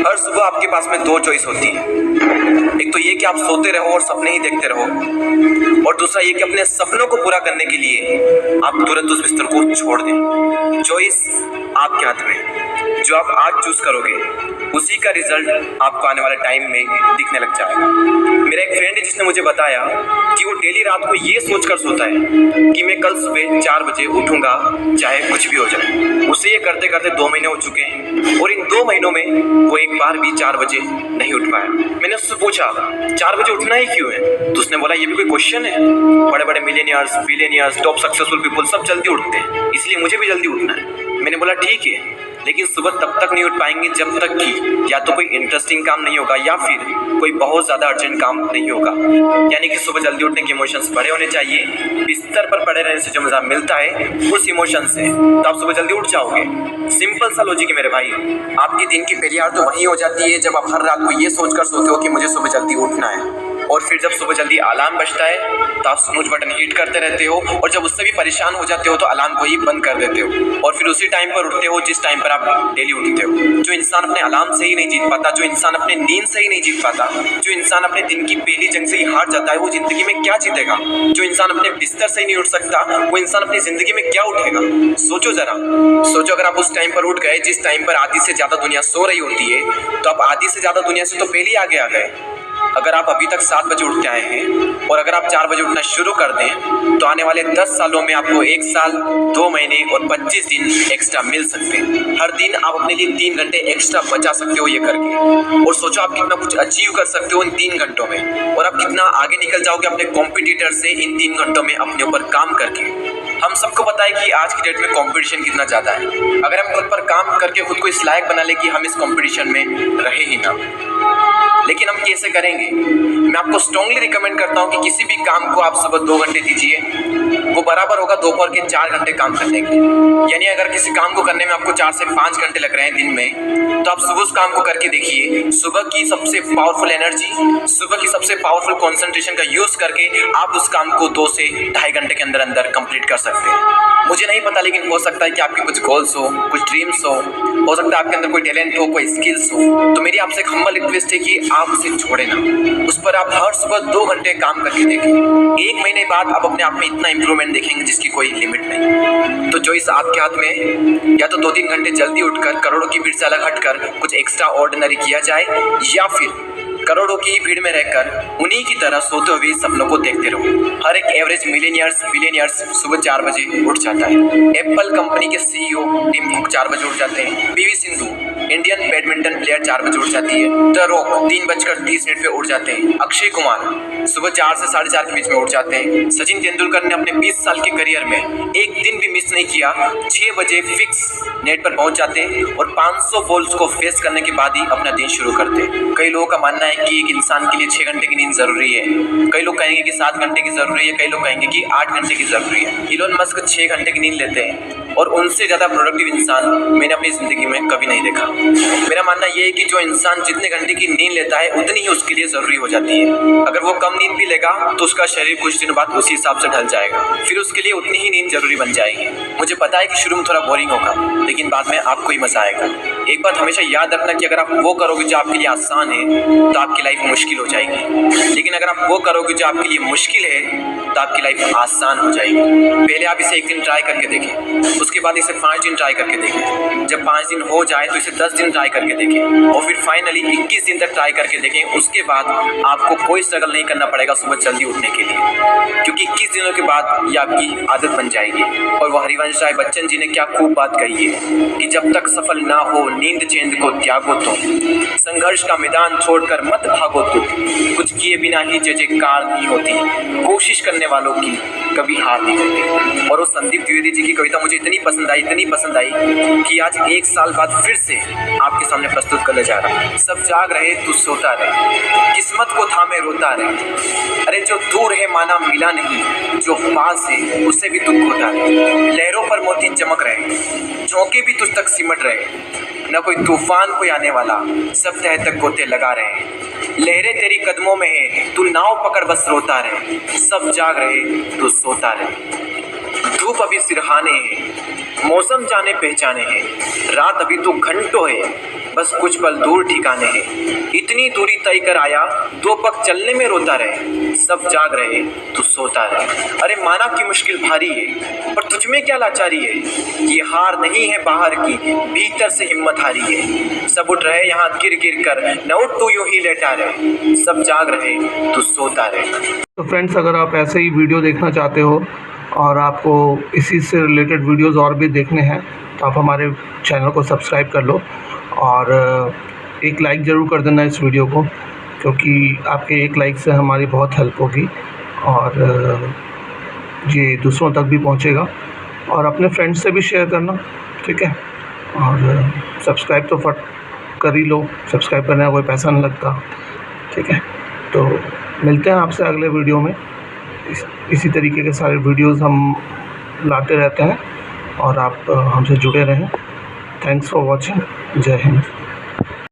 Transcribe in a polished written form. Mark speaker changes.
Speaker 1: हर सुबह आपके पास में दो चॉइस होती है। एक तो ये कि आप सोते रहो और सपने ही देखते रहो, और दूसरा ये कि अपने सपनों को पूरा करने के लिए आप तुरंत उस बिस्तर को छोड़ दें। चॉइस आपके हाथ में। जो आप आज चूज करोगे उसी का रिजल्ट आपको आने वाले टाइम में दिखने लग जाएगा। मेरा एक फ्रेंड है जिसने मुझे बताया कि वो डेली रात को ये सोचकर सोता है कि मैं कल सुबह 4 बजे उठूंगा चाहे कुछ भी हो जाए। उसे ये करते करते 2 महीने हो चुके हैं और इन 2 महीनों में वो एक बार भी 4 बजे नहीं उठ पाया। मैंने उससे पूछा 4 बजे उठना ही क्यों है, तो उसने बोला ये भी कोई क्वेश्चन है? बड़े बड़े millionaires, billionaires, top successful people सब जल्दी उठते हैं, इसलिए मुझे भी जल्दी उठना है। मैंने बोला ठीक है, लेकिन सुबह तब तक नहीं उठ पाएंगे जब तक कि या तो कोई इंटरेस्टिंग काम नहीं होगा या फिर कोई बहुत ज़्यादा अर्जेंट काम नहीं होगा। यानी कि सुबह जल्दी उठने के इमोशंस बड़े होने चाहिए। बिस्तर पर पड़े रहने से जो मज़ा मिलता है उस इमोशन से, तो आप सुबह जल्दी उठ जाओगे। सिंपल सा लॉजिक है मेरे भाई। आपके दिन की पहली आवर तो वही हो जाती है जब आप हर रात को ये सोचकर सोते हो कि मुझे सुबह जल्दी उठना है, और फिर जब सुबह जल्दी अलार्म बजता है तो आप स्नूज बटन हिट करते रहते हो, और जब उससे भी परेशान हो जाते हो तो अलार्म को ही बंद कर देते हो, और फिर उसी टाइम पर उठते हो जिस टाइम पर आप डेली उठते हो। जो इंसान अपने अलार्म से ही नहीं जीत पाता, जो इंसान अपने नींद से ही नहीं जीत पाता, जो इंसान अपने दिन की पहली जंग से ही हार जाता है, वो जिंदगी में क्या जीतेगा? जो इंसान अपने बिस्तर से ही नहीं उठ सकता, वो इंसान अपनी जिंदगी में क्या उठेगा? सोचो जरा, सोचो अगर आप उस टाइम पर उठ गए जिस टाइम पर आधी से ज्यादा दुनिया सो रही होती है, तो आप आधी से ज्यादा दुनिया से तो पहले ही आगे आ गए। अगर आप अभी तक 7 बजे उठते आए हैं और अगर आप 4 बजे उठना शुरू कर दें तो आने वाले 10 सालों में आपको 1 साल, 2 महीने और 25 दिन एक्स्ट्रा मिल सकते हैं। हर दिन आप अपने लिए 3 घंटे एक्स्ट्रा बचा सकते हो ये करके, और सोचो आप कितना कुछ अचीव कर सकते हो इन 3 घंटों में, और आप कितना आगे निकल जाओगे अपने कॉम्पिटिटर से इन 3 घंटों में अपने ऊपर काम करके। हम सबको पता है कि आज की डेट में कंपटीशन कितना ज़्यादा है। अगर हम खुद पर काम करके खुद को इस लायक बना ले कि हम इस कंपटीशन में रहे ही ना, लेकिन हम कैसे करेंगे? मैं आपको स्ट्रांगली रिकमेंड करता हूं कि किसी भी काम को आप सुबह 2 घंटे दीजिए, वो बराबर होगा दोपहर के 4 घंटे काम करने के। यानी अगर किसी काम को करने में आपको 4 से 5 घंटे लग रहे हैं दिन में, तो आप सुबह उस काम को करके देखिए। सुबह की सबसे पावरफुल एनर्जी, सुबह की सबसे पावरफुल कंसंट्रेशन का यूज करके आप उस काम को 2 से ढाई घंटे के अंदर अंदर कंप्लीट कर सकते हैं। मुझे नहीं पता, लेकिन हो सकता है कि आपके कुछ गोल्स हो, कुछ ड्रीम्स हो सकता है आपके अंदर कोई टैलेंट हो, कोई स्किल्स हो, तो मेरी आपसे एक हम्बल रिक्वेस्ट है कि आप उसे छोड़े ना। उस पर आप हर सुबह 2 घंटे काम करके देखें। 1 महीने बाद आप अपने आप में इतना इंप्रूवमेंट देखेंगे जिसकी कोई लिमिट नहीं। तो चॉइस आपके हाथ में है, या तो 2-3 घंटे जल्दी उठकर करोड़ों की भीड़ से अलग हटकर कुछ एक्स्ट्रा ऑर्डिनरी किया जाए, या फिर करोड़ों की भीड़ में रहकर उन्हीं की तरह सोते हुए सपनों को देखते रहो। हर एक एवरेज मिलियनियर्स, बिलियनियर्स सुबह 4 बजे उठ जाता है। एप्पल कंपनी के CEO टिम कुक 4 बजे उठ जाते हैं। PV Sindhu Indian badminton player 4 बजे उठ जाती है। द रॉक 3:30 पे उठ जाते हैं। अक्षय कुमार सुबह 4 से 4:30 के बीच में उठ जाते हैं। सचिन तेंदुलकर ने अपने 20 साल के करियर में एक दिन भी मिस नहीं किया, 6 बजे फिक्स नेट पर पहुंच जाते हैं और 500 बॉल्स को फेस करने के बाद ही अपना दिन शुरू करते हैं। कई लोगों का मानना है कि एक इंसान के लिए 6 घंटे की नींद जरूरी है, कई लोग कहेंगे कि 7 घंटे की जरूरी है, कई लोग कहेंगे कि 8 घंटे की जरूरी है। इलोन मस्क 6 घंटे की नींद लेते हैं, और उनसे ज़्यादा प्रोडक्टिव इंसान मैंने अपनी ज़िंदगी में कभी नहीं देखा। मेरा मानना यह है कि जो इंसान जितने घंटे की नींद लेता है उतनी ही उसके लिए ज़रूरी हो जाती है। अगर वो कम नींद भी लेगा तो उसका शरीर कुछ दिनों बाद उसी हिसाब से ढल जाएगा, फिर उसके लिए उतनी ही नींद जरूरी बन जाएगी। मुझे पता है कि शुरू में थोड़ा बोरिंग होगा, लेकिन बाद में आपको ही मज़ा आएगा। एक बात हमेशा याद रखना कि अगर आप वो करोगे जो आपके लिए आसान है तो आपकी लाइफ मुश्किल हो जाएगी, लेकिन अगर आप वो करोगे जो आपके लिए मुश्किल है तो आपकी लाइफ आसान हो जाएगी। पहले आप इसे 1 दिन ट्राई करके देखें, उसके बाद इसे 5 दिन ट्राई करके देखें। जब 5 दिन हो जाए तो इसे 10 दिन ट्राई करके देखें, और फिर फाइनली 21 दिन तक ट्राई करके देखें। उसके बाद आपको कोई स्ट्रगल नहीं करना पड़ेगा सुबह जल्दी उठने के लिए, क्योंकि 21 दिनों के बाद ये आपकी आदत बन जाएगी। और वह हरिवंश राय बच्चन जी ने क्या खूब बात कही है कि जब तक सफल ना हो नींद चैन को त्यागो तुम, संघर्ष का मैदान छोड़कर मत भागो तुम, कुछ किए बिना ही जय जयकार नहीं होती, कोशिश करने वालों की कभी हार नहीं होती। और वो संदीप द्विवेदी जी की कविता मुझे इतनी पसंद आई कि आज 1 साल बाद फिर से आपके सामने प्रस्तुत करने जा रहा हूँ। सब जाग रहे तू सोता रहे, किस्मत को थामे रोता रहे, अरे जो दूर है माना मिला नहीं, जो पास है उससे भी दुख होता रहे। लहरों पर मोती चमक रहे, झोंके भी तुझ तक सिमट रहे, न कोई तूफान कोई आने वाला, सब तह तक गोते लगा रहे। लहरें तेरी कदमों में है, तू नाव पकड़ बस रोता रहे, सब जाग रहे तू सोता रहे। धूप अभी सिरहाने है, मौसम जाने पहचाने हैं, रात अभी तो घंटों है, बस कुछ पल दूर ठिकाने हैं, इतनी दूरी तय कर आया 2 पग चलने में रोता रहे। सब जाग रहे तू सोता रहे। अरे माना कि मुश्किल भारी है, पर तुझमें क्या लाचारी है। ये हार नहीं है बाहर की, भीतर से हिम्मत हारी है। सब उठ रहे यहाँ गिर गिर कर, न उठ तू यूं ही लेटा रहे। सब जाग रहे तू सोता रहे।
Speaker 2: तो फ्रेंड्स, अगर आप ऐसे ही वीडियो देखना चाहते हो और आपको इसी से रिलेटेड वीडियोस और भी देखने हैं तो आप हमारे चैनल को सब्सक्राइब कर लो और एक लाइक ज़रूर कर देना इस वीडियो को, क्योंकि आपके एक लाइक से हमारी बहुत हेल्प होगी और ये दूसरों तक भी पहुंचेगा। और अपने फ्रेंड्स से भी शेयर करना, ठीक है। और सब्सक्राइब तो फट कर ही लो, सब्सक्राइब करने का कोई पैसा नहीं लगता, ठीक है। तो मिलते हैं आपसे अगले वीडियो में। इसी तरीके के सारे वीडियोस हम लाते रहते हैं और आप हमसे जुड़े रहें। Thanks for watching. जय हिंद।